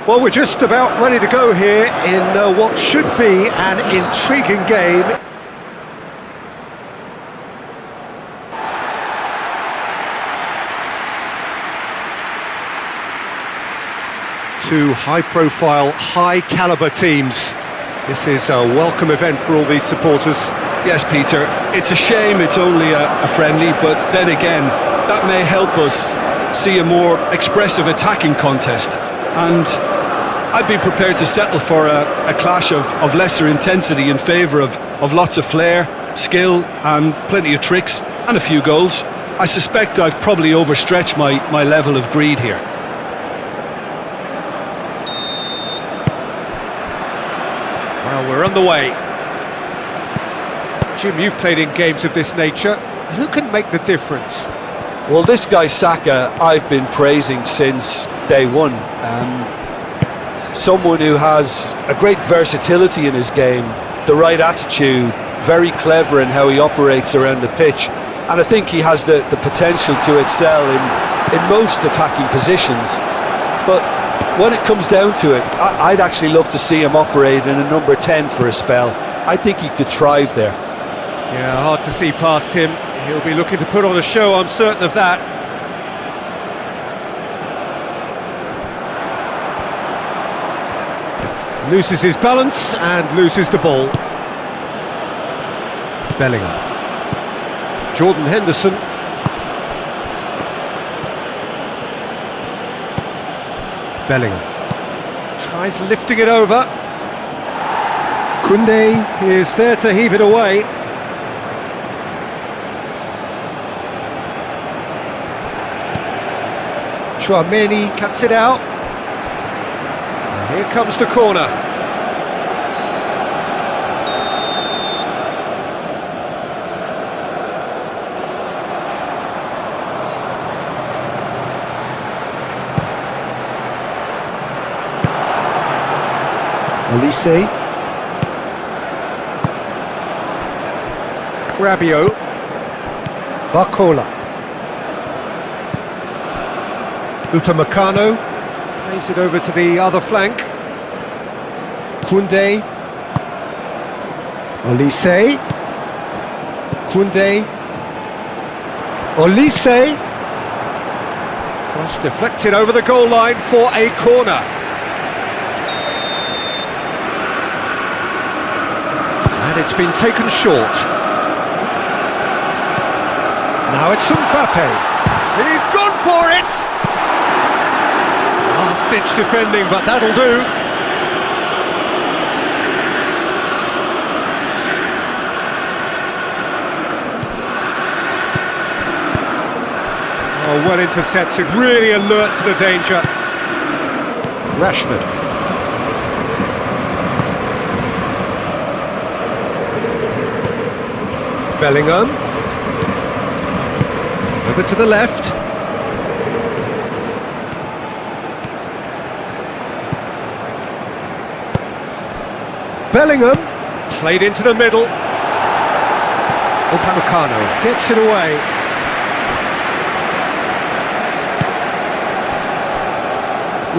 Well, we're just about ready to go here in what should be an intriguing game. Two high-profile, high-caliber teams. This is a welcome event for all these supporters. Yes, Peter, it's a shame it's only a friendly, but then again, that may help us see a more expressive attacking contest. And I'd be prepared to settle for a clash of lesser intensity in favour of lots of flair, skill and plenty of tricks and a few goals. I suspect I've probably overstretched my level of greed here. Well, we're on the way. Jim, you've played in games of this nature. Who can make the difference? Well, this guy Saka, I've been praising since day one. Someone who has a great versatility in his game, the right attitude, very clever in how he operates around the pitch. And I think he has the potential to excel in most attacking positions. But when it comes down to it, I'd actually love to see him operate in a number 10 for a spell. I think he could thrive there. Yeah, hard to see past him. He'll be looking to put on a show, I'm certain of that. Loses his balance and loses the ball. Bellingham. Jordan Henderson. Bellingham. Tries lifting it over. Koundé is there to heave it away. Chouameni cuts it out. And here comes the corner. Olise. Rabiot. Barcola. Upamecano plays it over to the other flank. Koundé. Olise. Koundé. Olise. Cross deflected over the goal line for a corner. And it's been taken short. Now it's Mbappe. He's gone for it! Last-ditch defending, but that'll do. Oh, well intercepted, really alert to the danger. Rashford. Bellingham. Over to the left. Bellingham. Played into the middle. Upamecano gets it away.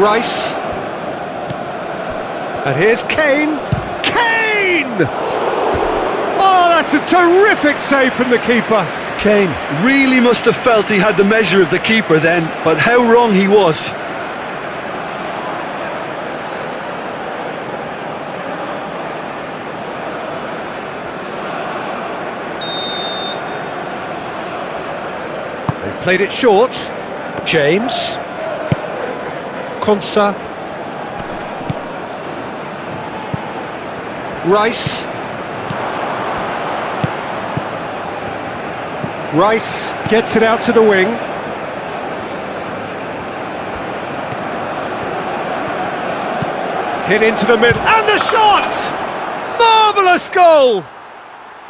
Rice. And here's Kane. Kane! Oh, that's a terrific save from the keeper. Kane really must have felt he had the measure of the keeper then, but how wrong he was. They've played it short. James. Konsa. Rice. Rice gets it out to the wing. Hit into the middle, and the shot! Marvellous goal!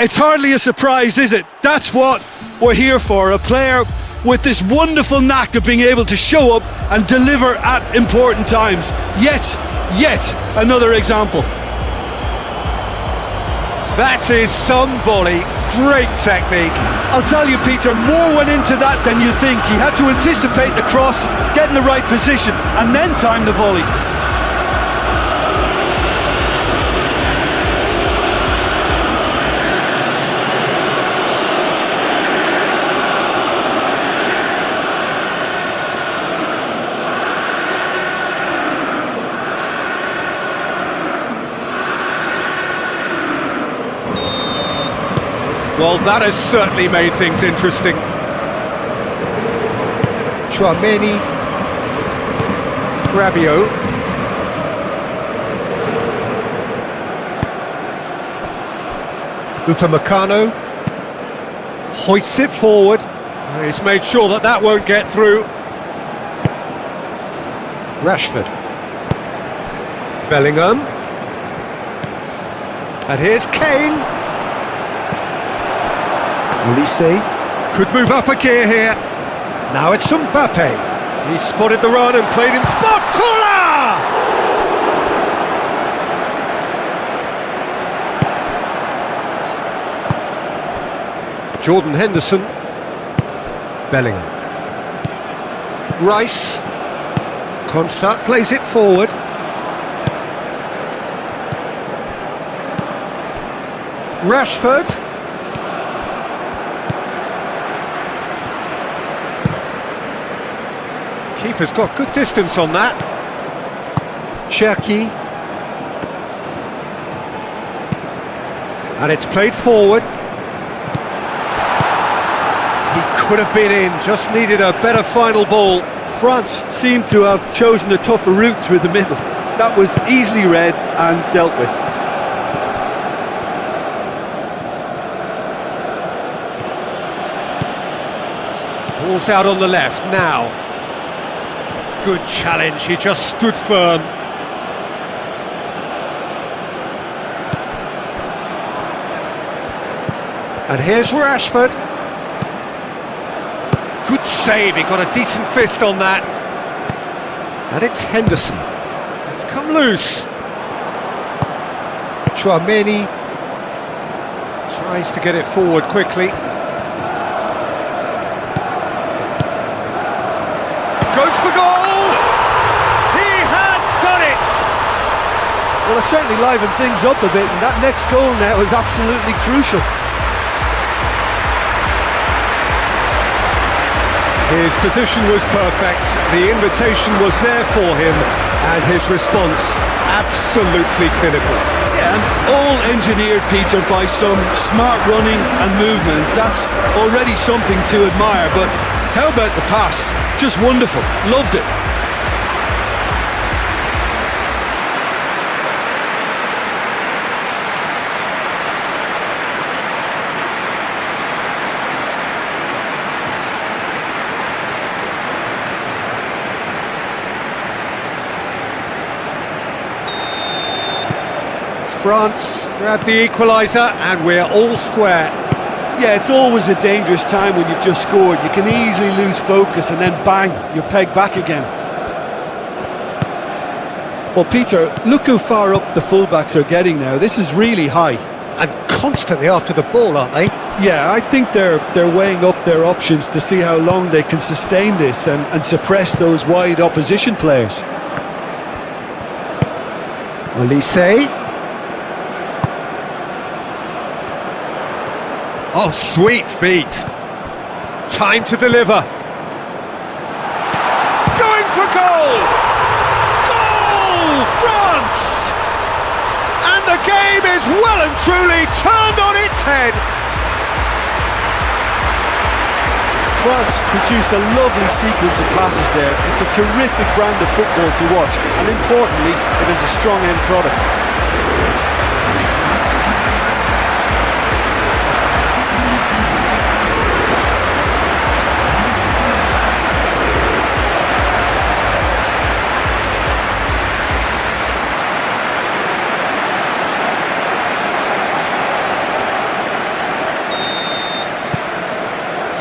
It's hardly a surprise, is it? That's what we're here for, a player with this wonderful knack of being able to show up and deliver at important times. Yet another example. That is some volley. Great technique. I'll tell you, Peter, more went into that than you think. He had to anticipate the cross, get in the right position, and then time the volley. Well, that has certainly made things interesting. Chouameni, Rabiot. Upamecano hoists it forward. He's made sure that that won't get through. Rashford. Bellingham. And here's Kane. Olise could move up a gear here. Now it's Mbappe. He spotted the run and played him. Bakula! Jordan Henderson. Bellingham. Rice. Konsa plays it forward. Rashford. Keeper's got good distance on that. Cherki. And it's played forward. He could have been in, just needed a better final ball. France seemed to have chosen a tougher route through the middle. That was easily read and dealt with. Ball's out on the left now. Good challenge, he just stood firm. And here's Rashford. Good save, he got a decent fist on that. And it's Henderson. It's come loose. Chouameni tries to get it forward quickly. Goes for goal! He has done it! Well, it certainly livened things up a bit, and that next goal now is absolutely crucial. His position was perfect, the invitation was there for him, and his response absolutely clinical. Yeah, and all engineered, Peter, by some smart running and movement. That's already something to admire, but how about the pass? Just wonderful, loved it. France grab the equaliser and we're all square. Yeah, it's always a dangerous time when you've just scored. You can easily lose focus and then bang, you're pegged back again. Well, Peter, look how far up the fullbacks are getting now. This is really high. And constantly after the ball, aren't they? Yeah, I think they're weighing up their options to see how long they can sustain this and suppress those wide opposition players. Olise. Oh, sweet feet. Time to deliver. Going for goal! Goal! France! And the game is well and truly turned on its head. France produced a lovely sequence of passes there. It's a terrific brand of football to watch, and importantly, it is a strong end product.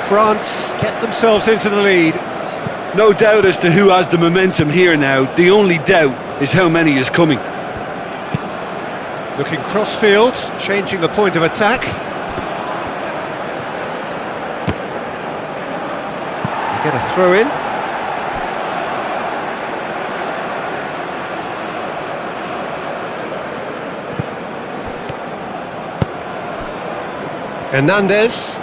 France get themselves into the lead. No doubt as to who has the momentum here now. The only doubt is how many is coming. Looking cross-field, changing the point of attack. Get a throw in. Hernandez.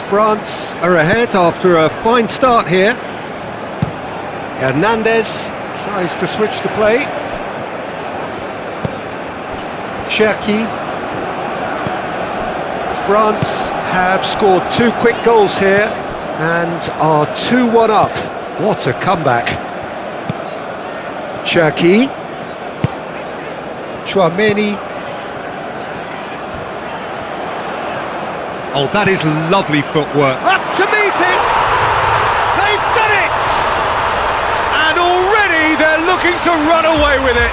France are ahead after a fine start here. Hernandez tries to switch the play. Cherki. France have scored 2 quick goals here and are 2-1 up. What a comeback. Cherki. Chouameni. Oh, that is lovely footwork. Up to meet it! They've done it! And already they're looking to run away with it.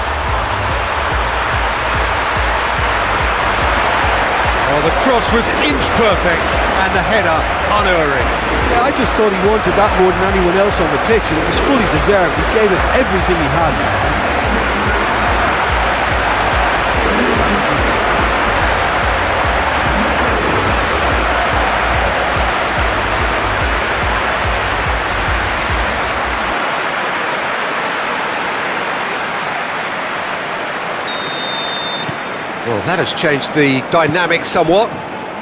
Oh, the cross was inch perfect and the header unerring. Yeah, I just thought he wanted that more than anyone else on the pitch, and it was fully deserved. He gave it everything he had. Well, that has changed the dynamic somewhat.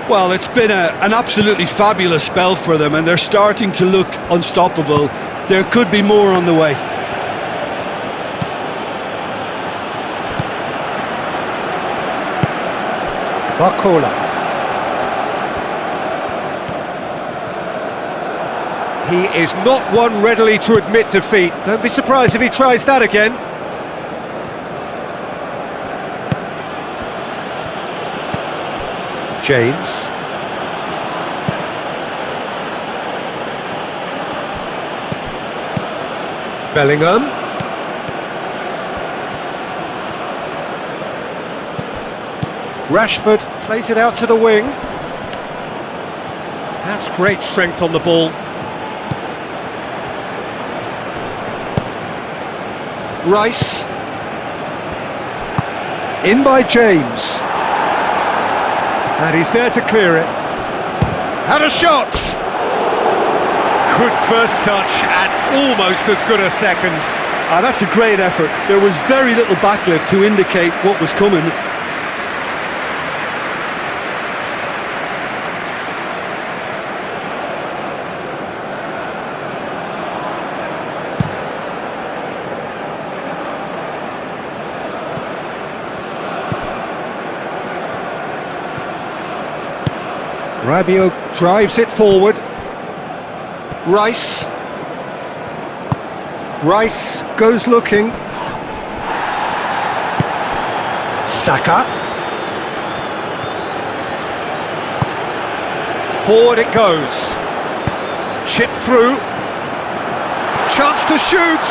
Well, it's been an absolutely fabulous spell for them, and they're starting to look unstoppable. There could be more on the way. Barcola. He is not one readily to admit defeat. Don't be surprised if he tries that again. James. Bellingham. Rashford plays it out to the wing. That's great strength on the ball. Rice. In by James. And he's there to clear it. Had a shot! Good first touch and almost as good a second. That's a great effort. There was very little backlift to indicate what was coming. Rabiot drives it forward. Rice. Rice goes looking. Saka. Forward it goes. Chip through. Chance to shoot.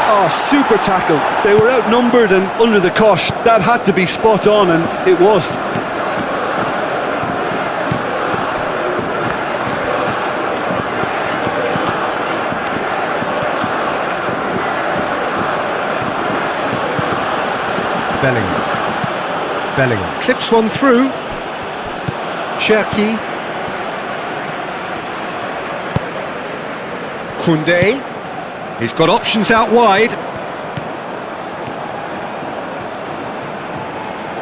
Oh, super tackle. They were outnumbered and under the cosh. That had to be spot on, and it was. Bellingham clips one through. Cherki. Koundé. He's got options out wide.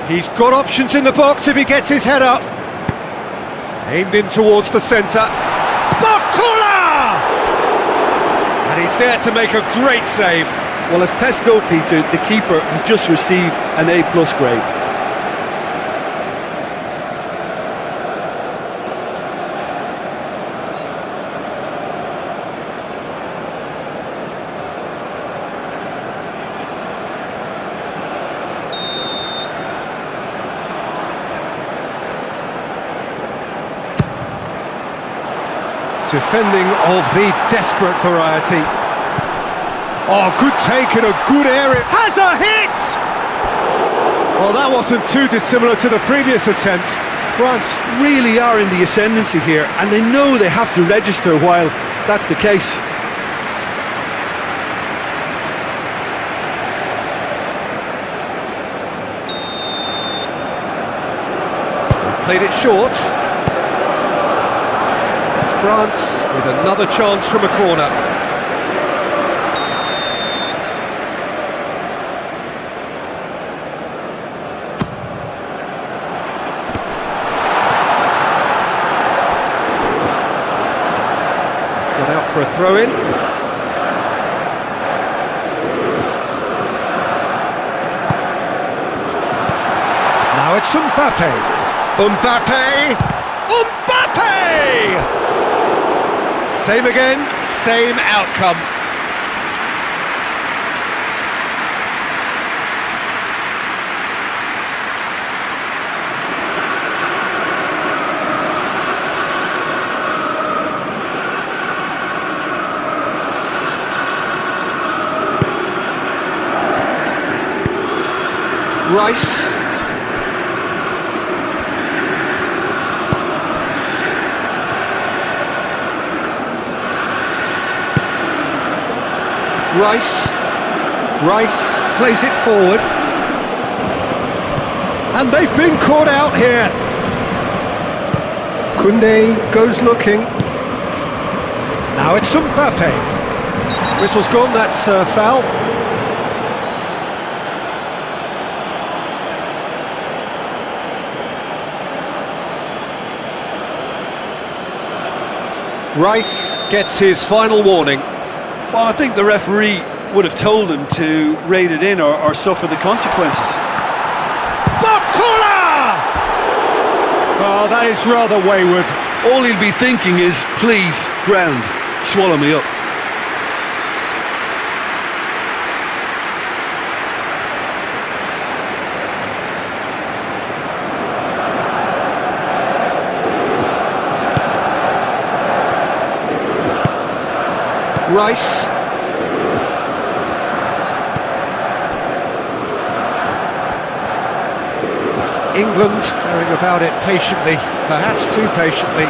He's got options in the box if he gets his head up. Aimed in towards the centre. Barcola! And he's there to make a great save. Well, as tests go, Peter, the keeper has just received an A+ grade. Defending of the desperate variety. Oh, good take and a good area. Has a hit! Well, that wasn't too dissimilar to the previous attempt. France really are in the ascendancy here, and they know they have to register while that's the case. They've played it short. France with another chance from a corner. It's gone out for a throw-in. Now it's Mbappe. Mbappe! Mbappe! Same again, same outcome. Rice. Rice plays it forward. And they've been caught out here. Koundé goes looking. Now it's Mbappe. Whistle's gone, that's foul. Rice gets his final warning. Well, I think the referee would have told him to rein it in or suffer the consequences. Bakula! Oh, that is rather wayward. All he'll be thinking is, please, ground, swallow me up. Rice. England going about it patiently, perhaps too patiently.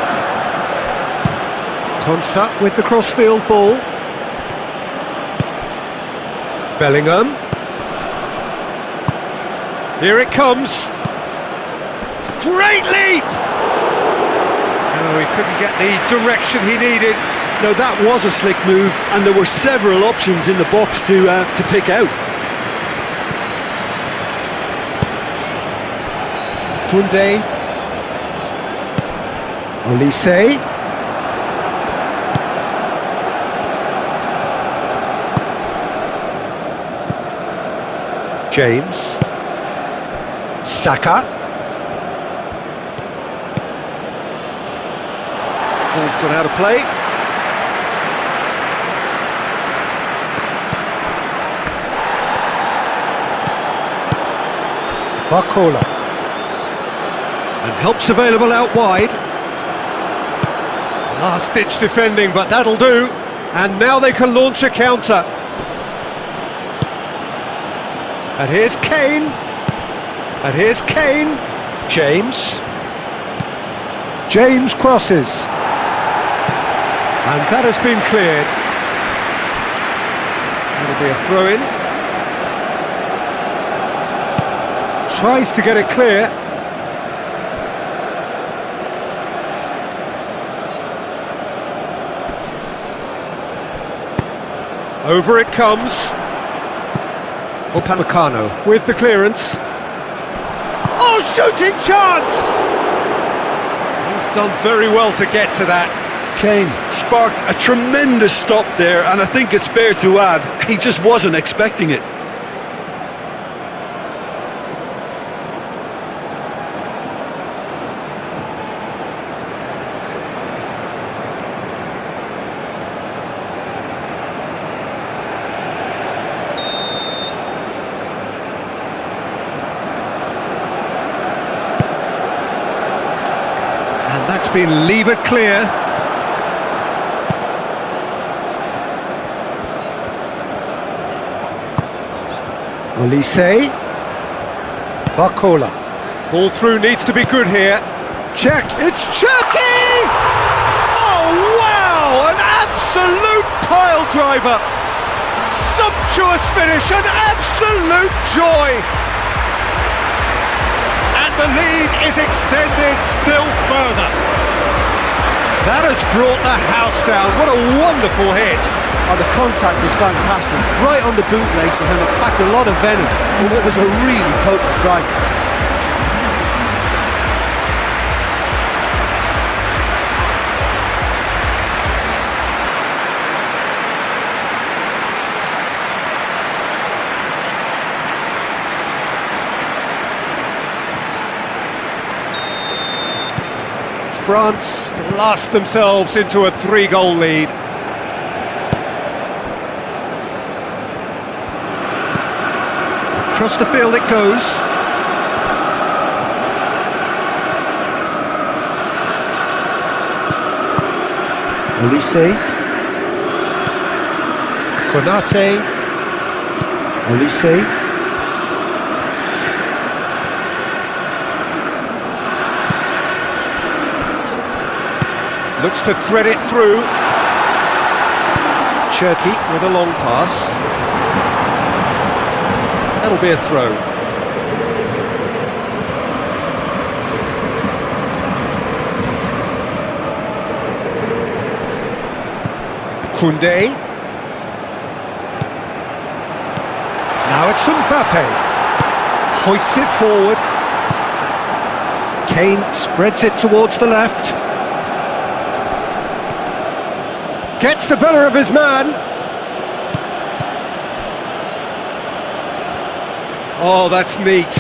Konsa with the crossfield ball. Bellingham. Here it comes. Great leap! Oh, he couldn't get the direction he needed. Now that was a slick move, and there were several options in the box to pick out. Koundé. Olise. James. Saka. Ball's gone out of play. Bakula. And help's available out wide. Last-ditch defending, but that'll do. And now they can launch a counter. And here's Kane. And here's Kane. James. James crosses. And that has been cleared. That'll be a throw-in. Tries to get it clear. Over it comes. Upamecano with the clearance. Oh, shooting chance! He's done very well to get to that. Kane sparked a tremendous stop there, and I think it's fair to add, he just wasn't expecting it. And that's been levered clear. Olise. Bakula. Ball through needs to be good here. Check. It's Cherky! Oh, wow! An absolute pile driver. Sumptuous finish, an absolute joy. And the lead is extended still further. That has brought the house down. What a wonderful hit. Oh, the contact was fantastic, right on the bootlaces, and it packed a lot of venom for what was a really potent strike. France blast themselves into a 3-goal lead. Across the field it goes. Olise. Konate. Olise. Looks to thread it through. Cherky with a long pass. That'll be a throw. Koundé. Now it's Mbappe. Hoists it forward. Kane spreads it towards the left. Gets the better of his man. Oh, that's neat.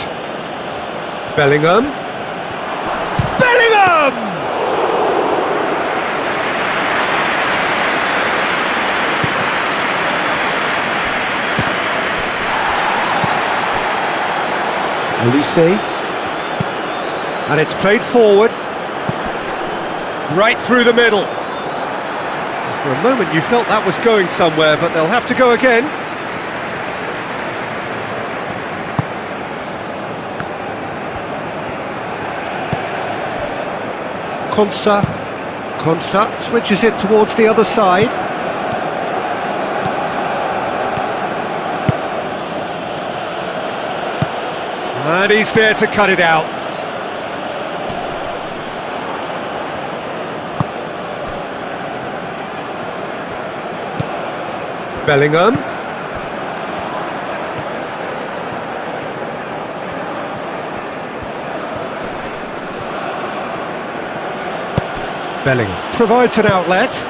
Bellingham. Bellingham! Olise. And it's played forward. Right through the middle. For a moment you felt that was going somewhere, but they'll have to go again. Konsa switches it towards the other side. And he's there to cut it out. Bellingham. Bellingham provides an outlet.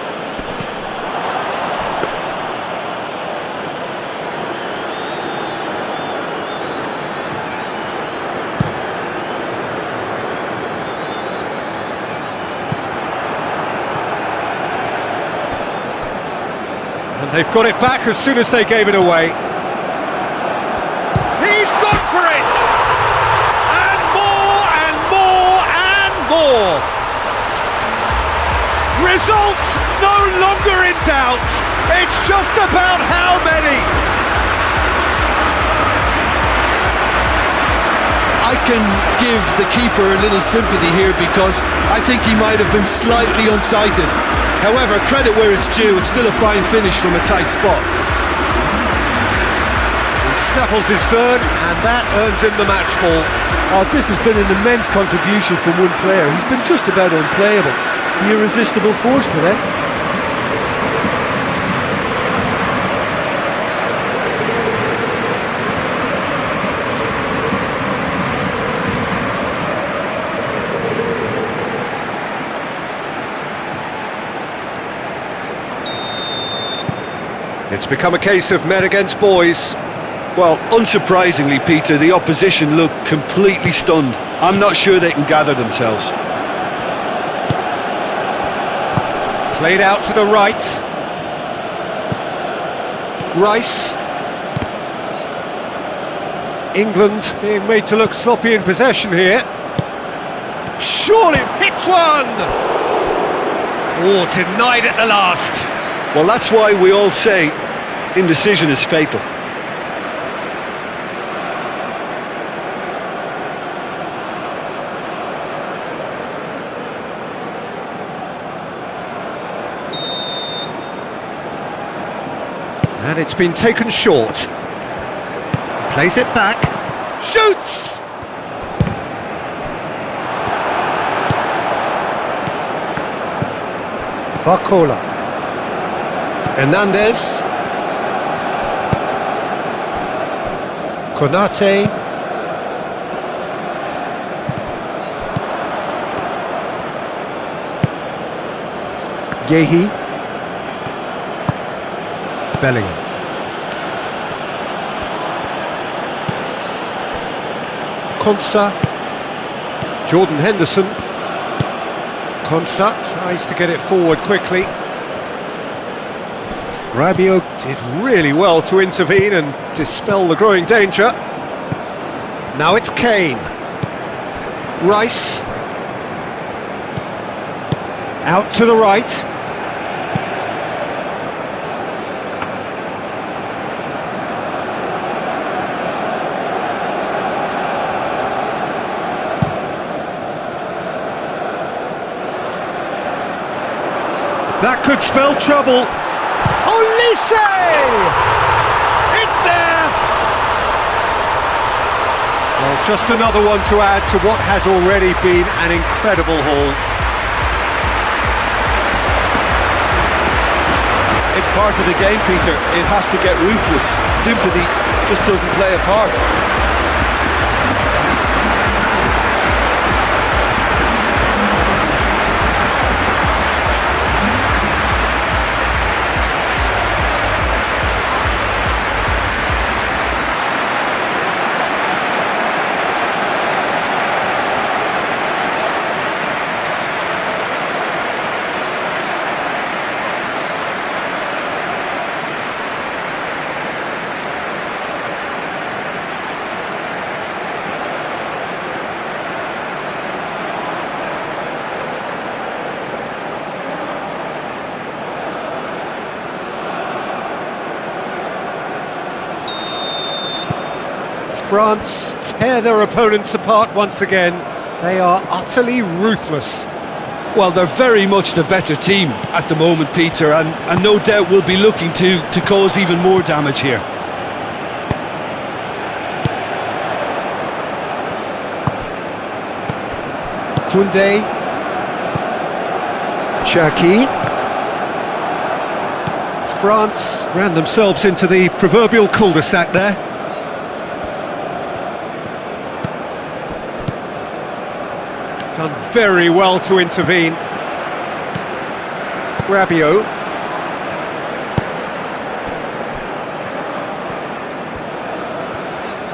And they've got it back as soon as they gave it away. He's gone for it! And more, and more, and more! Result no longer in doubt. It's just about how many. I can give the keeper a little sympathy here because I think he might have been slightly unsighted. However, credit where it's due, it's still a fine finish from a tight spot. He snaffles his third, and that earns him the match ball. Oh, this has been an immense contribution from one player. He's been just about unplayable. The irresistible force today. It's become a case of men against boys. Well, unsurprisingly, Peter, the opposition look completely stunned. I'm not sure they can gather themselves. Played out to the right. Rice. England being made to look sloppy in possession here. Surely hits one! Oh, denied at the last. Well, that's why we all say indecision is fatal. And it's been taken short. Plays it back. Shoots! Barcola. Hernandez. Konate. Gehi. Bellingham. Konsa. Jordan Henderson. Konsa tries to get it forward quickly. Rabiot did really well to intervene and dispel the growing danger. Now it's Kane. Rice. Out to the right. That could spell trouble. Olise! It's there! Well, just another one to add to what has already been an incredible haul. It's part of the game, Peter. It has to get ruthless. Sympathy just doesn't play a part. France tear their opponents apart once again. They are utterly ruthless. Well, they're very much the better team at the moment, Peter, and no doubt will be looking to cause even more damage here. Koundé. Cherki. France ran themselves into the proverbial cul-de-sac there. Done very well to intervene. Rabiot.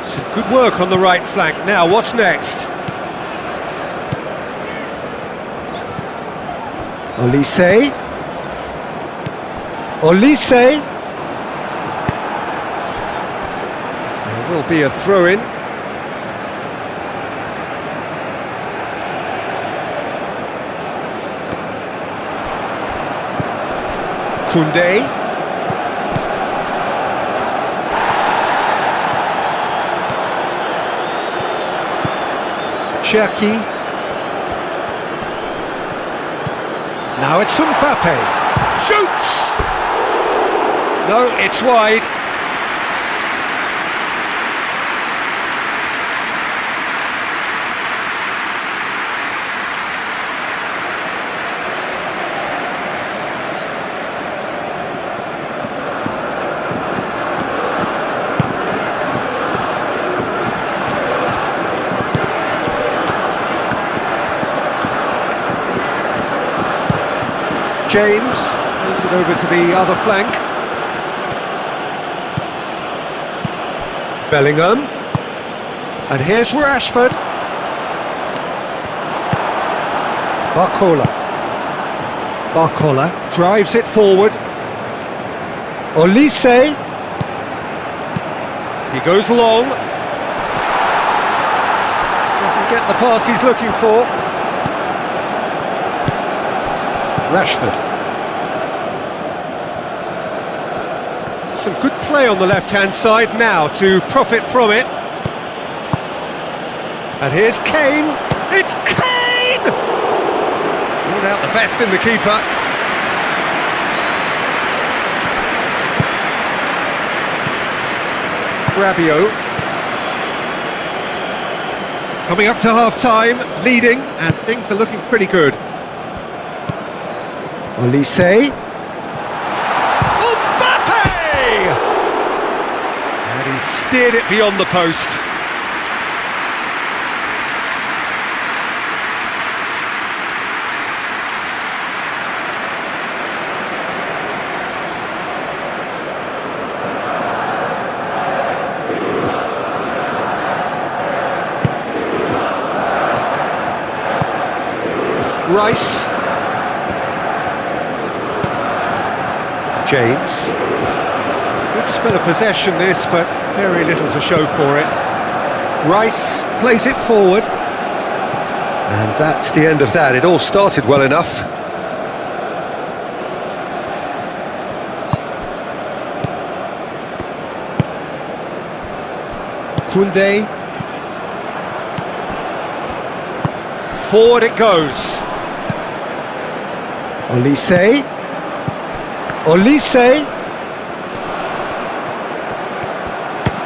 Some good work on the right flank. Now, what's next? Olise. Olise. There will be a throw-in. Koundé. Cherki. Now it's Mbappe. Shoots! No, it's wide. James plays it over to the other flank. Bellingham. And here's Rashford. Barcola drives it forward. Olise. He goes long. Doesn't get the pass he's looking for. Rashford. Some good play on the left-hand side now to profit from it. And here's Kane. It's Kane! Brought out the best in the keeper. Rabiot. Coming up to half-time, leading, and things are looking pretty good. Olise. Mbappe! And he steered it beyond the post. Rice. James. Good spell of possession this, but very little to show for it. Rice plays it forward. And that's the end of that. It all started well enough. Koundé. Forward it goes. Olise. Olise.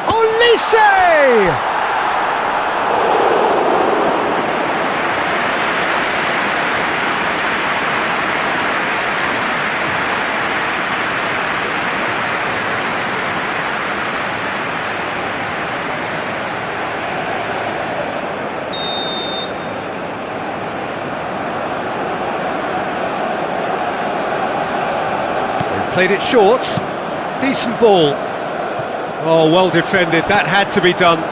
Olise! Played it short, decent ball. Oh, well defended, that had to be done.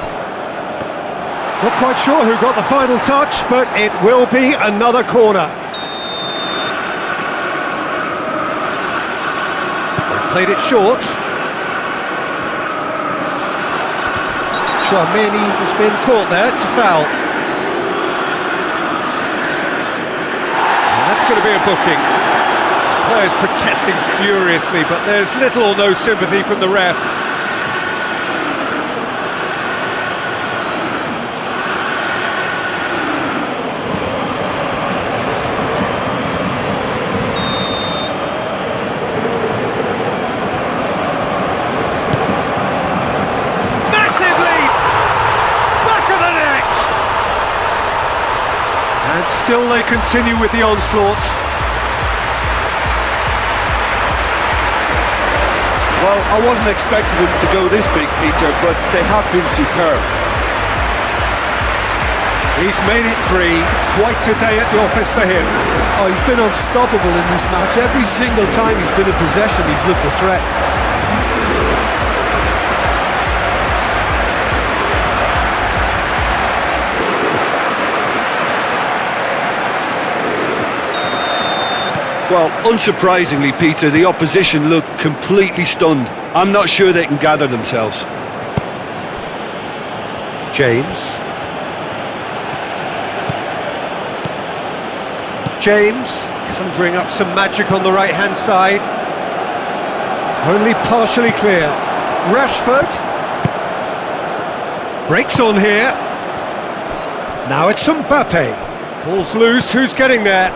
Not quite sure who got the final touch, but it will be another corner. They've played it short. Chouameni has been caught there, it's a foul. And that's going to be a booking. Players protesting furiously, but there's little or no sympathy from the ref. Massive leap! Back of the net! And still they continue with the onslaught. Well, I wasn't expecting them to go this big, Peter, but they have been superb. He's made it three. Quite a day at the office for him. Oh, he's been unstoppable in this match. Every single time he's been in possession, he's looked a threat. Well, unsurprisingly, Peter, the opposition look completely stunned. I'm not sure they can gather themselves. James. James, conjuring up some magic on the right-hand side. Only partially clear. Rashford. Breaks on here. Now it's Mbappe. Ball's loose, who's getting there?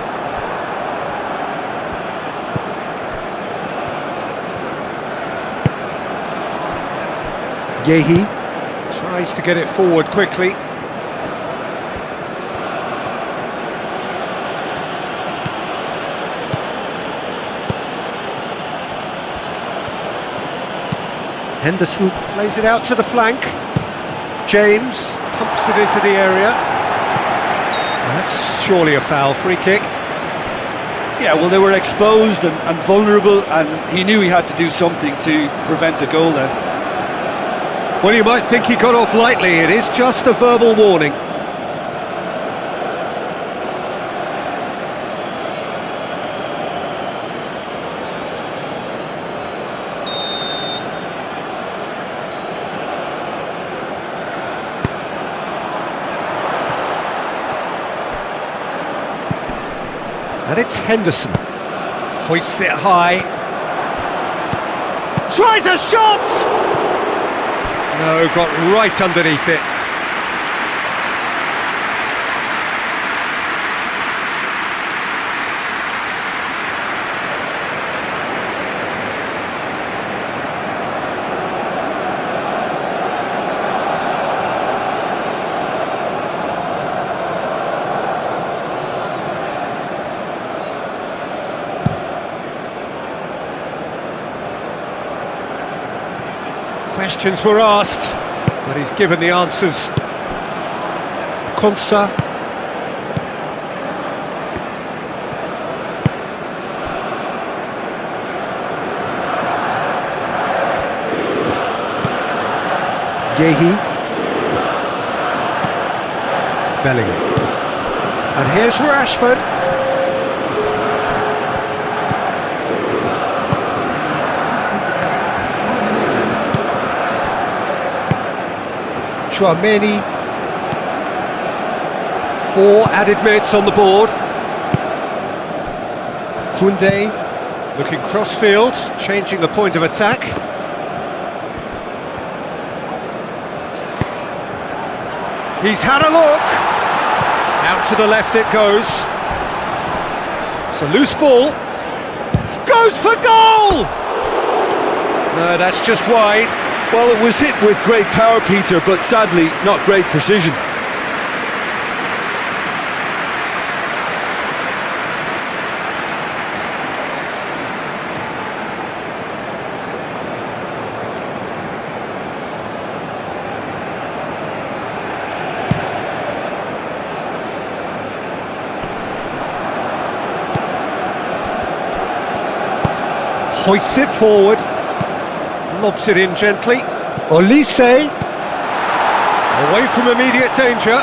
Yehi tries to get it forward quickly. Henderson plays it out to the flank. James pumps it into the area. That's surely a foul, free kick. Yeah, well, they were exposed and vulnerable, and he knew he had to do something to prevent a goal then. Well, you might think he got off lightly. It is just a verbal warning. And it's Henderson. Hoists it high. Tries a shot! No, got right underneath it. Questions were asked, but he's given the answers. Konsa. Yehi. Bellingham. And here's Rashford. Chouameni. 4 added minutes on the board. Koundé looking cross-field, changing the point of attack. He's had a look. Out to the left it goes. It's a loose ball. Goes for goal! No, that's just wide. Well, it was hit with great power, Peter, but sadly, not great precision. Hoists it forward, lobs it in gently. Olise, away from immediate danger.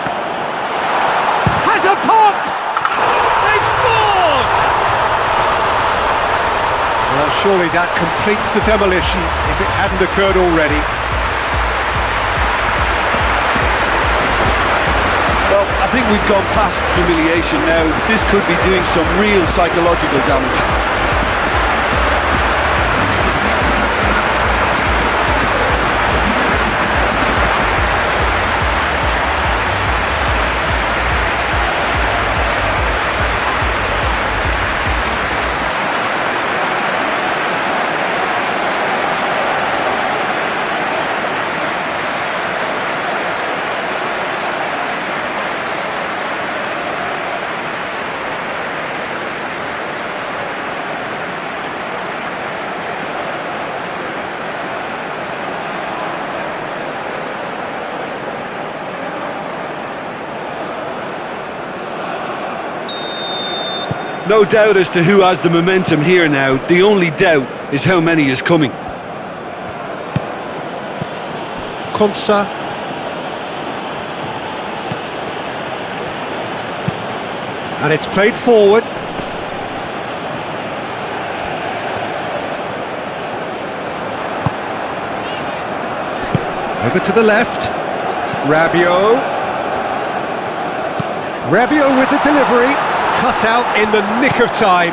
Has a pop! They've scored! Well, surely that completes the demolition if it hadn't occurred already. Well, I think we've gone past humiliation now. This could be doing some real psychological damage. No doubt as to who has the momentum here now. The only doubt is how many is coming. Konsa. And it's played forward. Over to the left. Rabiot. Rabiot with the delivery. Cut out in the nick of time.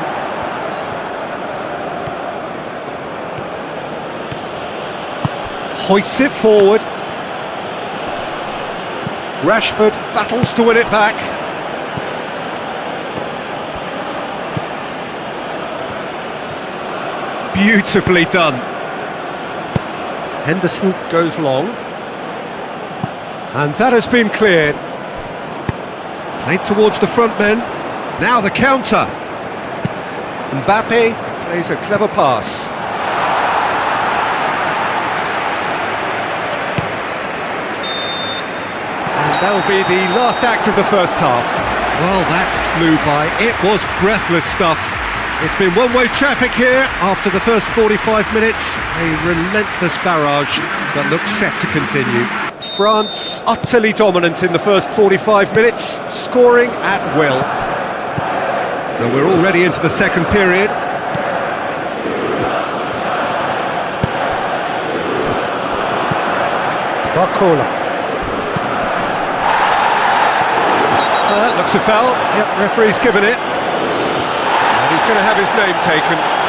Hoists it forward. Rashford battles to win it back. Beautifully done. Henderson goes long. And that has been cleared. Played towards the front men. Now the counter. Mbappe plays a clever pass. And that'll be the last act of the first half. Well, that flew by. It was breathless stuff. It's been one-way traffic here after the first 45 minutes. A relentless barrage that looks set to continue. France utterly dominant in the first 45 minutes, scoring at will. So we're already into the second period. Barcola. That looks a foul. Yep, referee's given it. And he's going to have his name taken.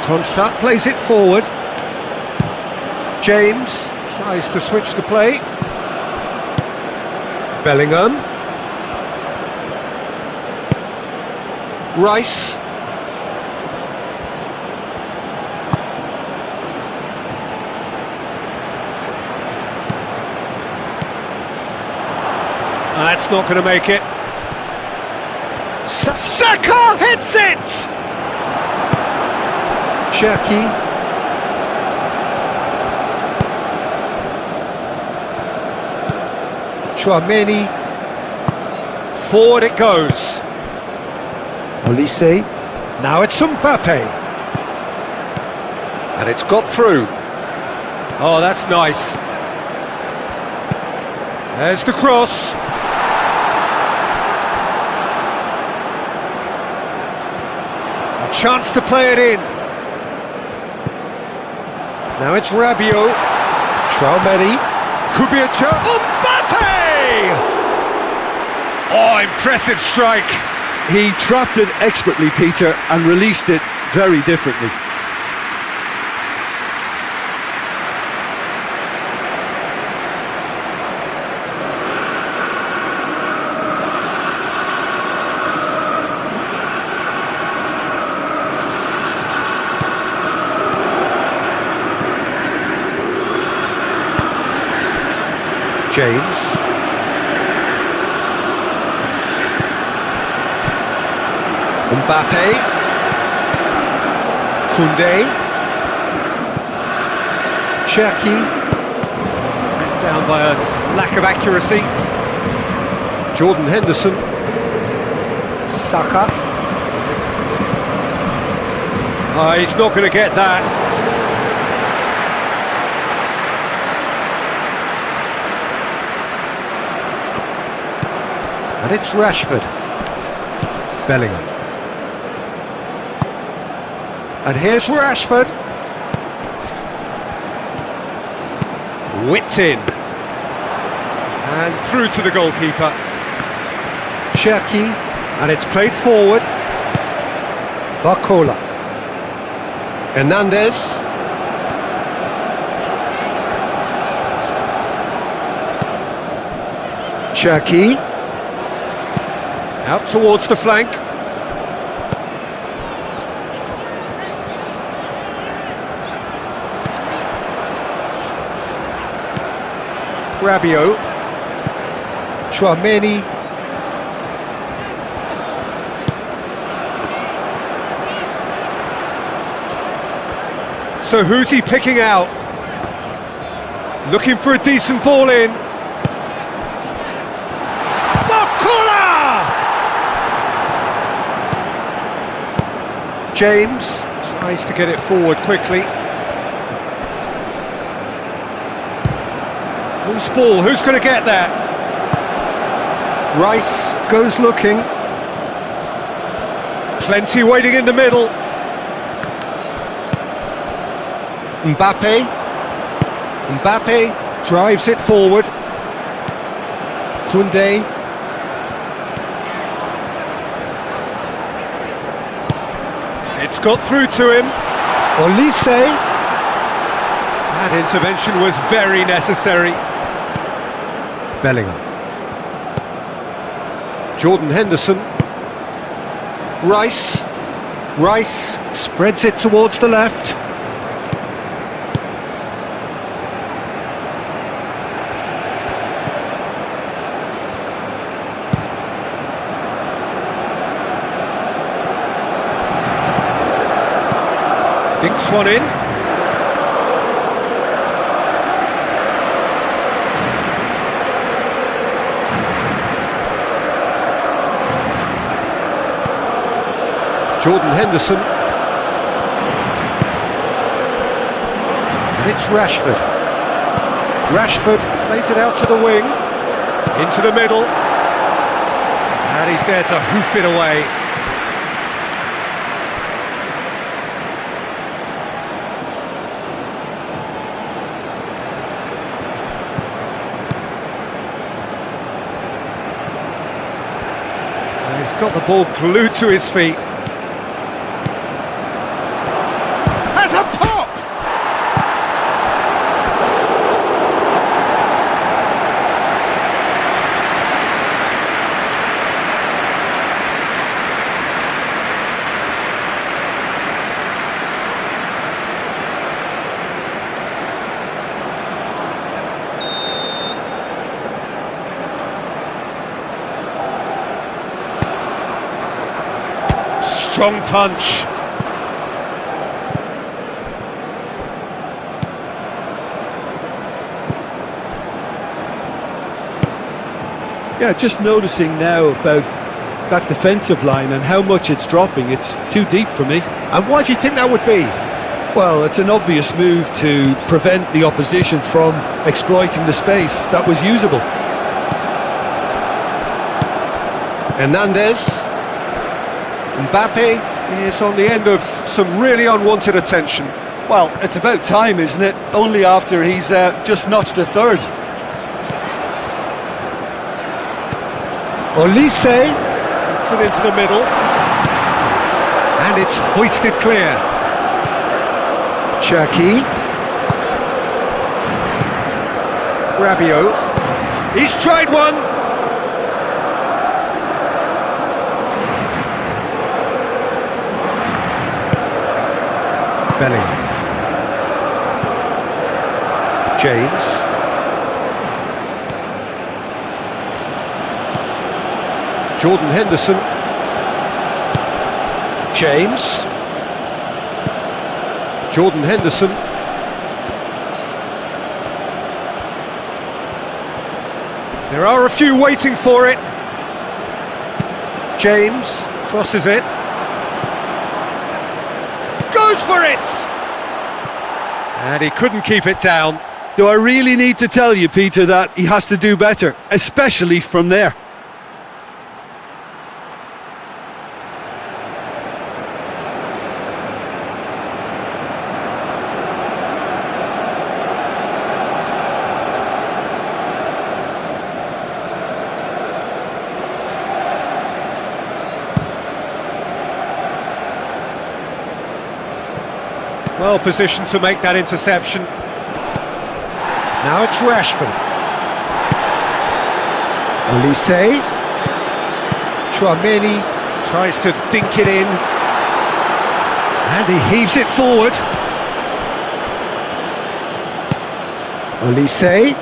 Konsa plays it forward. James tries to switch the play. Bellingham. Rice. That's not going to make it. Saka hits it! Cherki. Chouameni. Forward it goes. Olise. Now it's Mbappe. And it's got through. Oh, that's nice. There's the cross. A chance to play it in. Now it's Rabiot. Chouameni. Could be a chance. Mbappe! Oh, impressive strike. He trapped it expertly, Peter, and released it very differently. James. Mbappe. Koundé. Cherki. Down by a lack of accuracy. Jordan Henderson. Saka. Oh, he's not going to get that. And it's Rashford. Bellingham. And here's Rashford. Whipped in. And through to the goalkeeper. Cherki. And it's played forward. Barcola. Hernandez. Cherki. Out towards the flank. Rabiot. Chouameni. So who's he picking out? Looking for a decent ball in. James tries to get it forward quickly. Loose ball, who's going to get that? Rice goes looking. Plenty waiting in the middle. Mbappe. Mbappe drives it forward. Koundé. It's got through to him. Olise. That intervention was very necessary. Bellingham. Jordan Henderson. Rice. Rice spreads it towards the left. Dinks one in. Jordan Henderson. And it's Rashford. Rashford plays it out to the wing. Into the middle. And he's there to hoof it away. He's got the ball glued to his feet. Has a pop! Strong punch. Yeah, just noticing now about that defensive line and how much it's dropping. It's too deep for me. And why do you think that would be? Well, it's an obvious move to prevent the opposition from exploiting the space that was usable. Hernandez. Mbappe is on the end of some really unwanted attention. Well, it's about time, isn't it? Only after he's just notched a third. Olise gets it into the middle. And it's hoisted clear. Cherki. Rabiot. He's tried one. Bellingham. James. Jordan Henderson. James. Jordan Henderson. There are a few waiting for it. James crosses it. Goes for it! And he couldn't keep it down. Do I really need to tell you, Peter, that he has to do better, especially from there? Well positioned to make that interception. Now it's Rashford. Olise. Chouameni tries to dink it in. And he heaves it forward. Olise.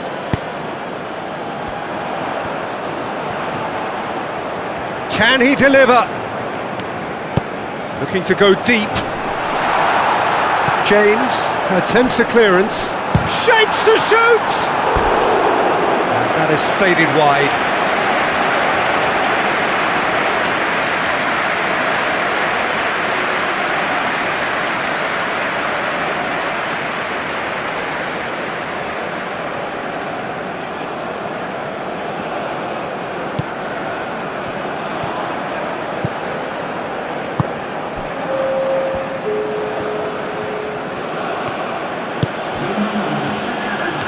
Can he deliver? Looking to go deep. James attempts a clearance, shapes to shoot! And that is faded wide.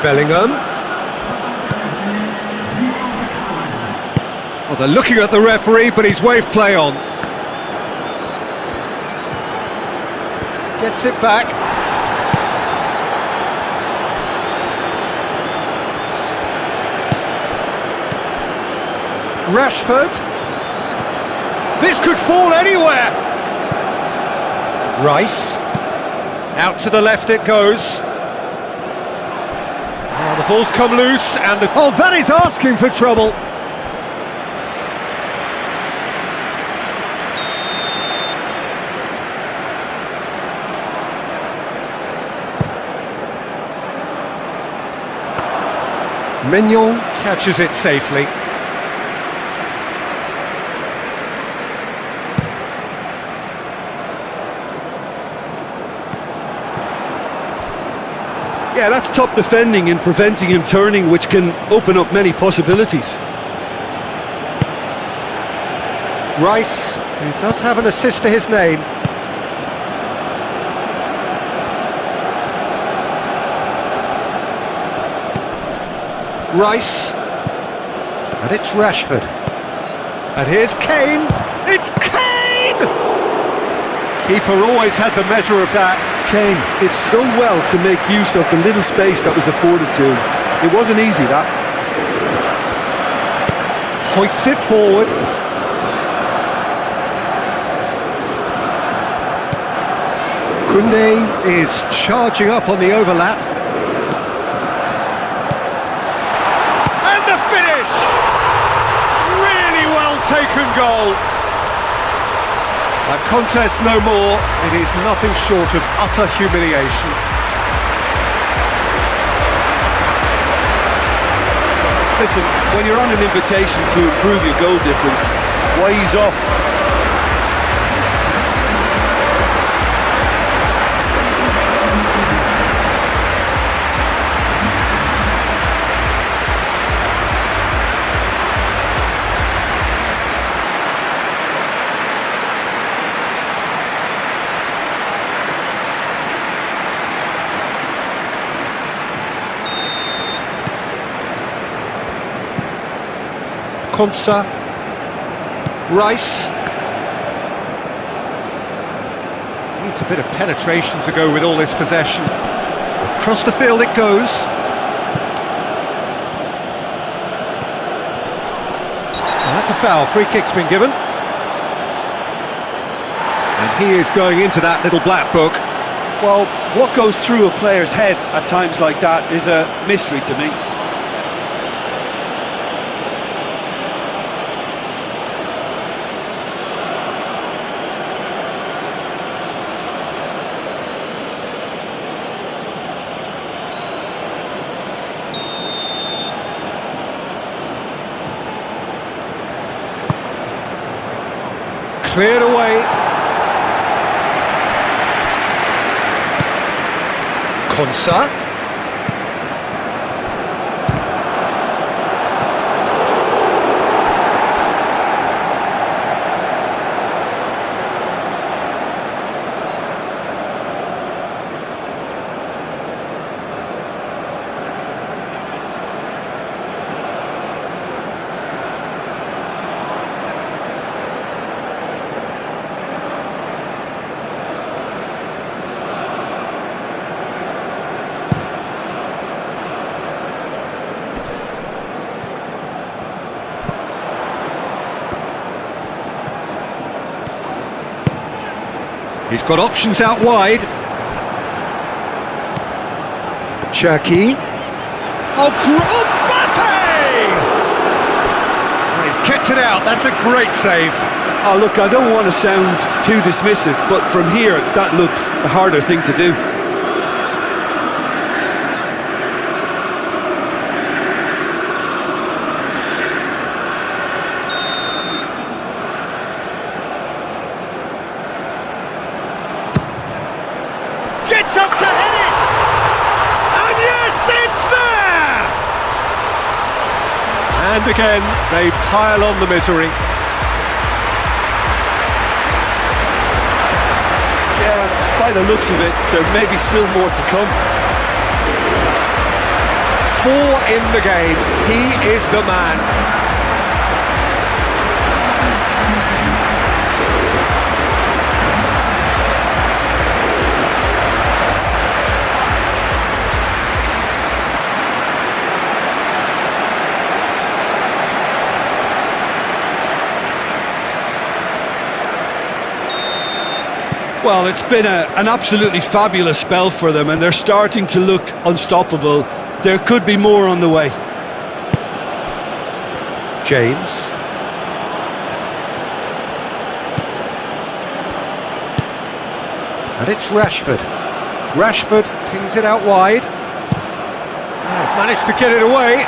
Bellingham. Well, they're looking at the referee, but he's waved play on. Gets it back. Rashford. This could fall anywhere. Rice. Out to the left it goes. Oh, the ball's come loose, and oh, that is asking for trouble. Mignon catches it safely. Yeah, that's top defending and preventing him turning, which can open up many possibilities. Rice, who does have an assist to his name. Rice, and it's Rashford. And here's Kane. It's Kane! Keeper always had the measure of that. Kane, it's so well to make use of the little space that was afforded to him. It wasn't easy, that. Hoists it forward. Koundé is charging up on the overlap. And the finish! Really well taken goal. A contest no more. It is nothing short of utter humiliation. Listen, when you're on an invitation to improve your goal difference, why ease off? Konsa, Rice. Needs a bit of penetration to go with all this possession. Across the field it goes. And that's a foul. Free kick's been given. And he is going into that little black book. Well, what goes through a player's head at times like that is a mystery to me. Cleared away. Konsa. He's got options out wide. Cherki. Oh, Mbappe! Well, he's kept it out. That's a great save. Oh, look, I don't want to sound too dismissive, but from here, that looks the harder thing to do. Gets up to head it! And yes, it's there! And again, they pile on the misery. Yeah, by the looks of it, there may be still more to come. 4 in the game. He is the man. Well, it's been an absolutely fabulous spell for them, and they're starting to look unstoppable. There could be more on the way. James. And it's Rashford. Rashford pings it out wide. Oh, managed to get it away.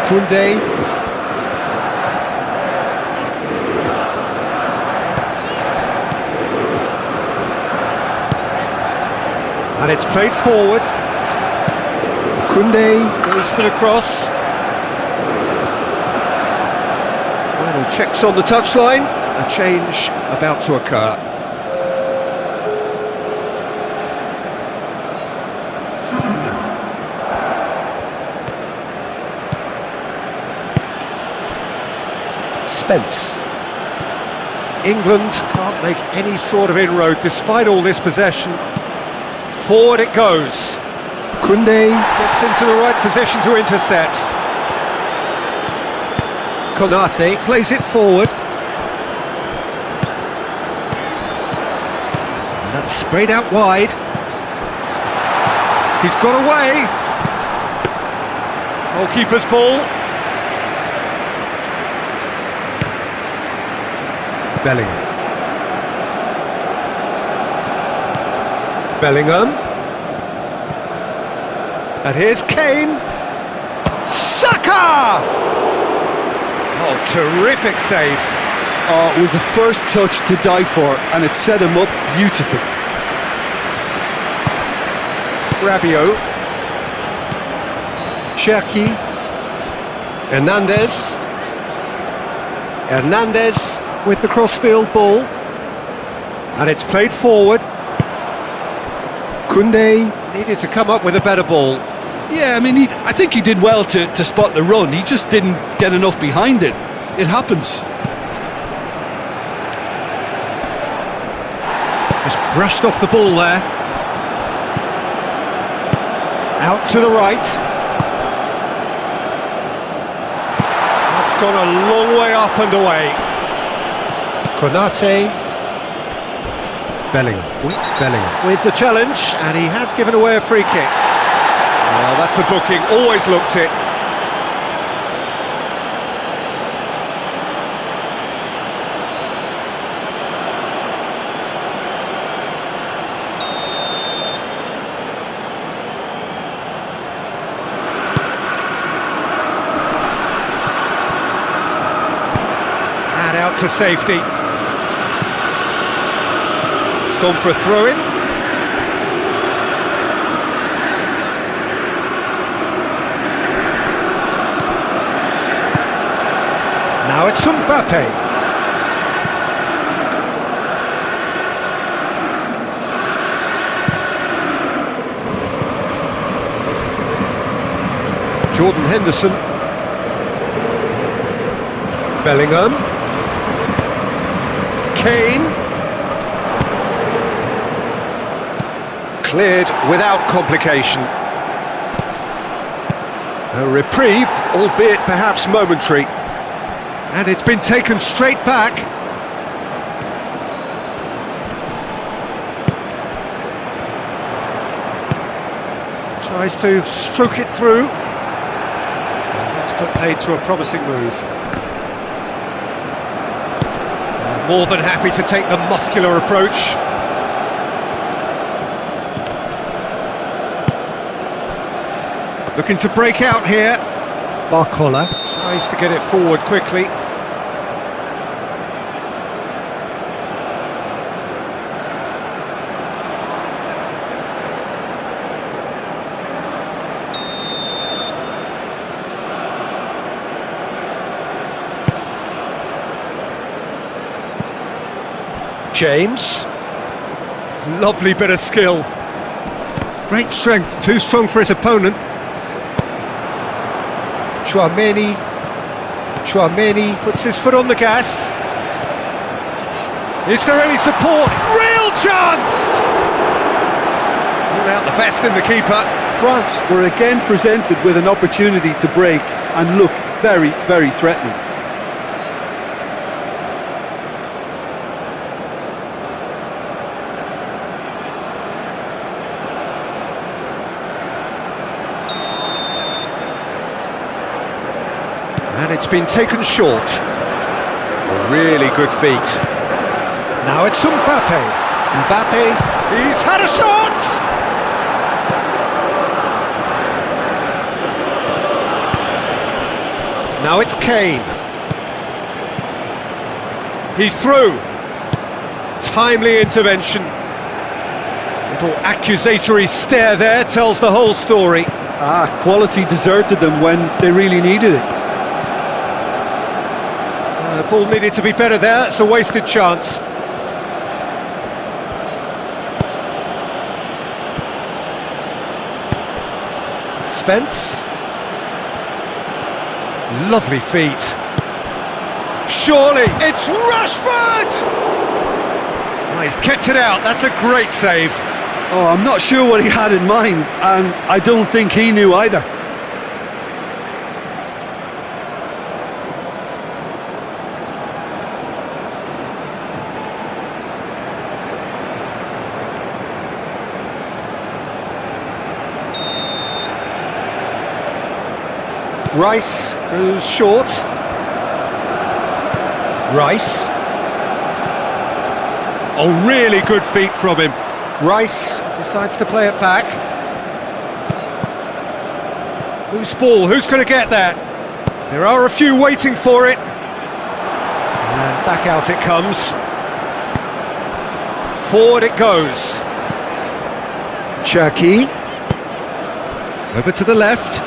Koundé. And it's played forward. Koundé goes for the cross. Final checks on the touchline. A change about to occur. Spence. England can't make any sort of inroad despite all this possession. Forward it goes. Koundé gets into the right position to intercept. Konate plays it forward. And that's sprayed out wide. He's got away. Goalkeeper's ball. Bellingham. Bellingham. And here's Kane. Saka! Oh, terrific save. Oh, it was the first touch to die for, and it set him up beautifully. Rabiot. Cherki. Hernandez. Hernandez with the crossfield ball. And it's played forward. Koundé needed to come up with a better ball. Yeah, I mean, I think he did well to spot the run. He just didn't get enough behind it. It happens. Just brushed off the ball there. Out to the right. That's gone a long way up and away. Konate. Bellingham. Bellingham with the challenge, and he has given away a free kick. Well, that's a booking, always looked it. And out to safety. It's gone for a throw-in. Now it's Mbappe. Jordan Henderson. Bellingham. Kane. Cleared without complication. A reprieve, albeit perhaps momentary. And it's been taken straight back. Tries to stroke it through. And that's put paid to a promising move. More than happy to take the muscular approach. Looking to break out here. Barcola tries to get it forward quickly. James. Lovely bit of skill. Great strength, too strong for his opponent. Chouameni puts his foot on the gas. Is there any support? Real chance! Ruled out the best in the keeper. France were again presented with an opportunity to break and look very, very threatening. And it's been taken short. A really good feat. Now it's Mbappe. Mbappe, he's had a shot! Now it's Kane. He's through. Timely intervention. Little accusatory stare there tells the whole story. Quality deserted them when they really needed it. The ball needed to be better there, it's a wasted chance. Spence. Lovely feet. Surely, it's Rashford! Oh, he's kept it out, that's a great save. Oh, I'm not sure what he had in mind, and I don't think he knew either. Rice goes short. Rice. Oh, really good feet from him. Rice decides to play it back. Loose ball, who's going to get that? There are a few waiting for it. And back out it comes. Forward it goes. Cherky. Over to the left.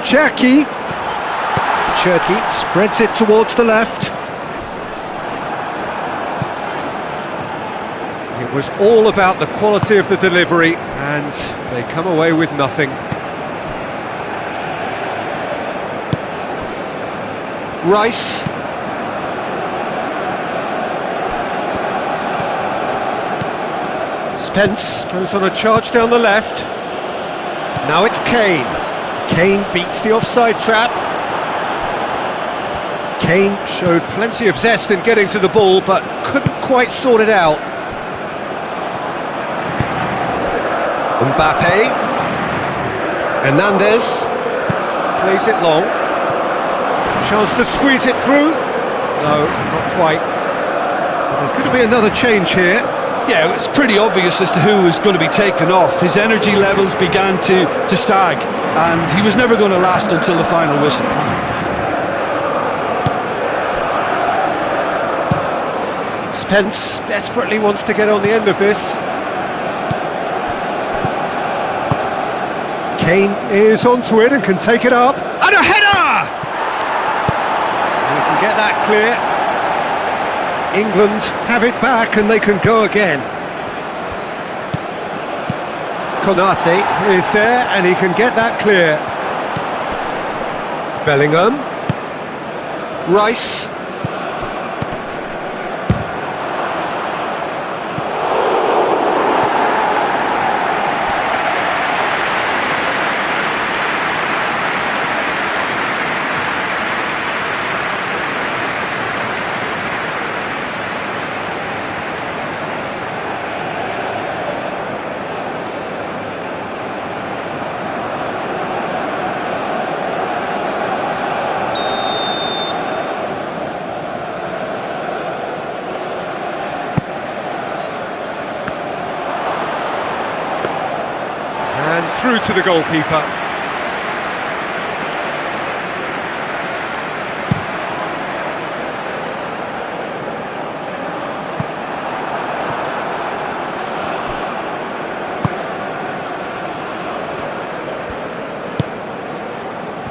Cherky. Cherky spreads it towards the left. It was all about the quality of the delivery, and they come away with nothing. Rice. Spence goes on a charge down the left. Now it's Kane. Kane beats the offside trap. Kane showed plenty of zest in getting to the ball, but couldn't quite sort it out. Mbappe. Hernandez plays it long. Chance to squeeze it through. No, not quite. So there's going to be another change here. Yeah, it's pretty obvious as to who was going to be taken off. His energy levels began to sag, and he was never going to last until the final whistle. Spence desperately wants to get on the end of this. Kane is onto it and can take it up. And a header! He can get that clear. England have it back and they can go again. Konate is there and he can get that clear. Bellingham. Rice. Through to the goalkeeper.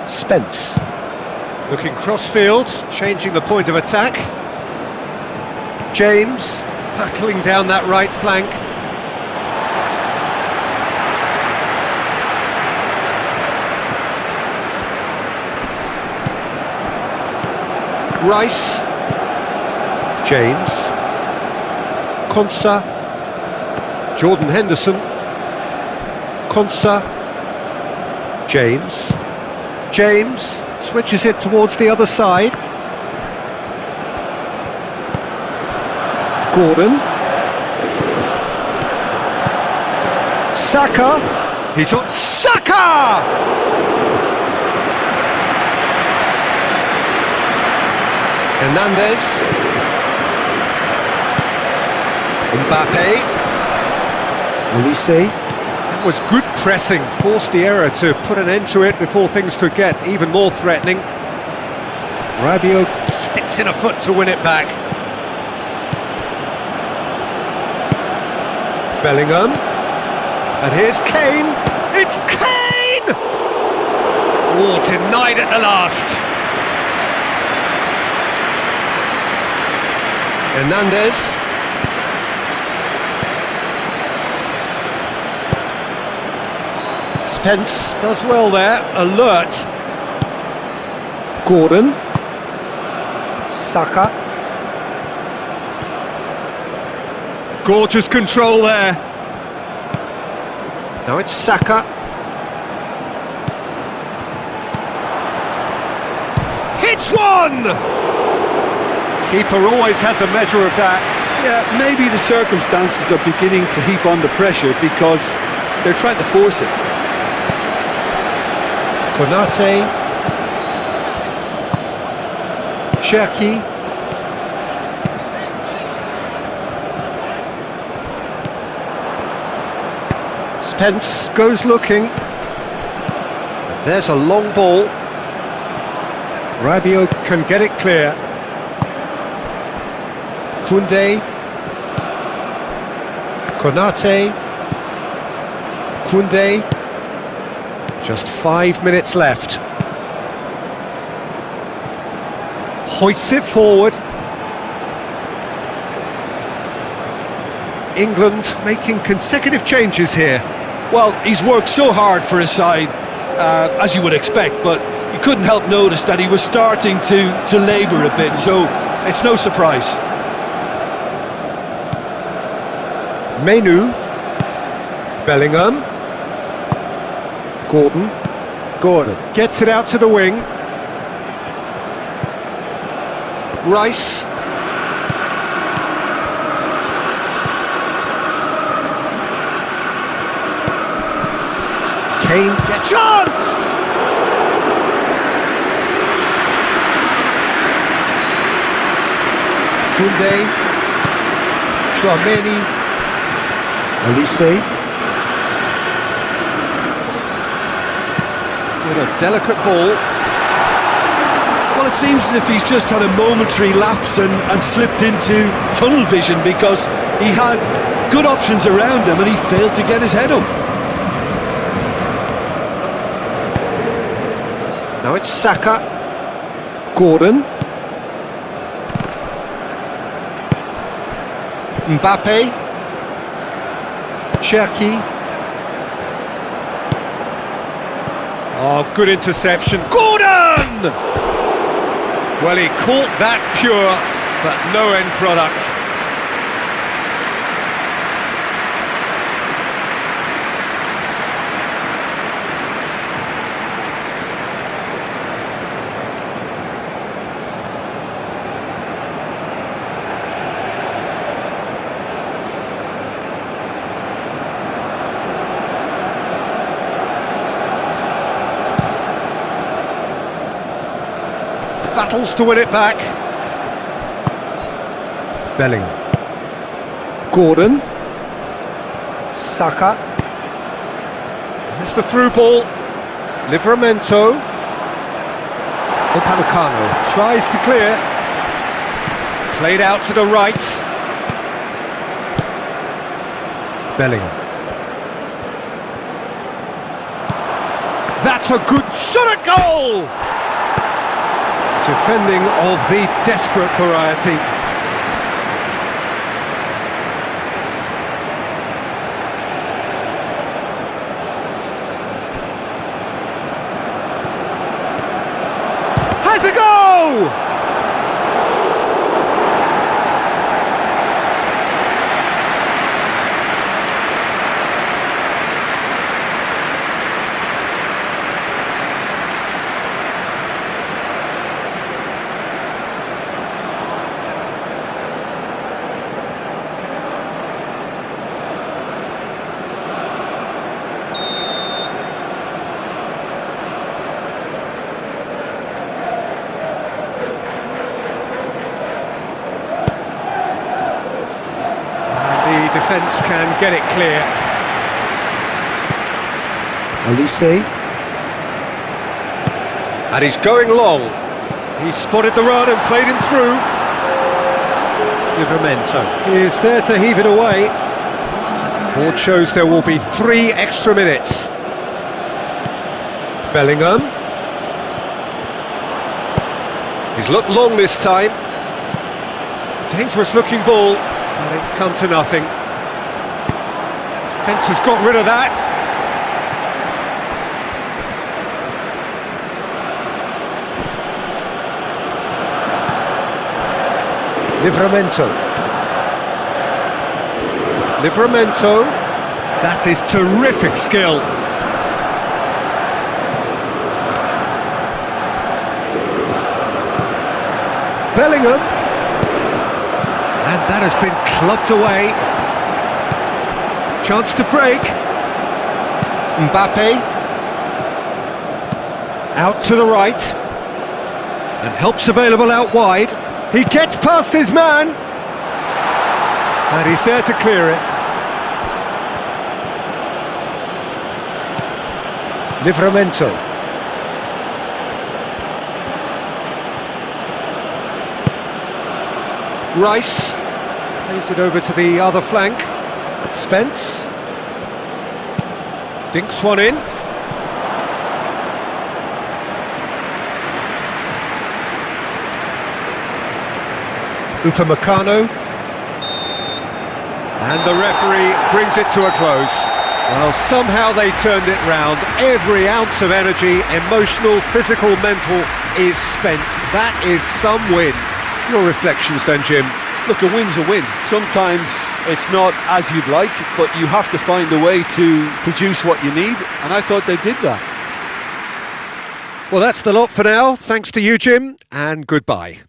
Spence. Looking cross-field, changing the point of attack. James, hurtling down that right flank. Rice. James. Konsa. Jordan Henderson. Konsa. James. James switches it towards the other side. Gordon. Saka. He's on Saka! Hernandez. Mbappe. Olise. That was good pressing, forced the error to put an end to it before things could get even more threatening. Rabiot sticks in a foot to win it back. Bellingham. And here's Kane. It's Kane! Oh, denied at the last. Hernandez. Spence does well there, alert. Gordon. Saka. Gorgeous control there. Now it's Saka. Hits one! Keeper always had the measure of that. Yeah, maybe the circumstances are beginning to heap on the pressure because they're trying to force it. Konate. Cherki. Spence goes looking. There's a long ball. Rabiot can get it clear. Koundé. Konate. Koundé. Just 5 minutes left. Hoists it forward. England making consecutive changes here. Well, he's worked so hard for his side, as you would expect, but you couldn't help notice that he was starting to labour a bit, so it's no surprise. Menu. Bellingham. Gordon gets it out to the wing. Rice. Kane gets chance! Koundé. Chouameni. Olise. With a delicate ball. Well, it seems as if he's just had a momentary lapse and slipped into tunnel vision, because he had good options around him and he failed to get his head up. Now it's Saka. Gordon. Mbappe. Cherki. Oh, good interception. Gordon! Well, he caught that pure, but no end product. Battles to win it back. Bellingham. Gordon. Saka. There's the through ball. Livramento. Upamecano tries to clear. Played out to the right. Bellingham. That's a good shot at goal! Defending of the desperate variety. Has a go! Defence can get it clear. Olise. And he's going long. He spotted the run and played him through. Livramento is there to heave it away. Board shows there will be 3 extra minutes. Bellingham. He's looked long this time. Dangerous looking ball, and it's come to nothing. Defence has got rid of that. Livramento. That is terrific skill. Bellingham. And that has been clubbed away. Chance to break. Mbappe. Out to the right. And help's available out wide. He gets past his man. And he's there to clear it. Livramento. Rice plays it over to the other flank. Spence dinks one in. Upamecano. And the referee brings it to a close. Well, somehow they turned it round. Every ounce of energy, emotional, physical, mental, is spent. That is some win. Your reflections then, Jim? Look, a win's a win. Sometimes it's not as you'd like, but you have to find a way to produce what you need, and I thought they did that. Well, that's the lot for now. Thanks to you, Jim, and goodbye.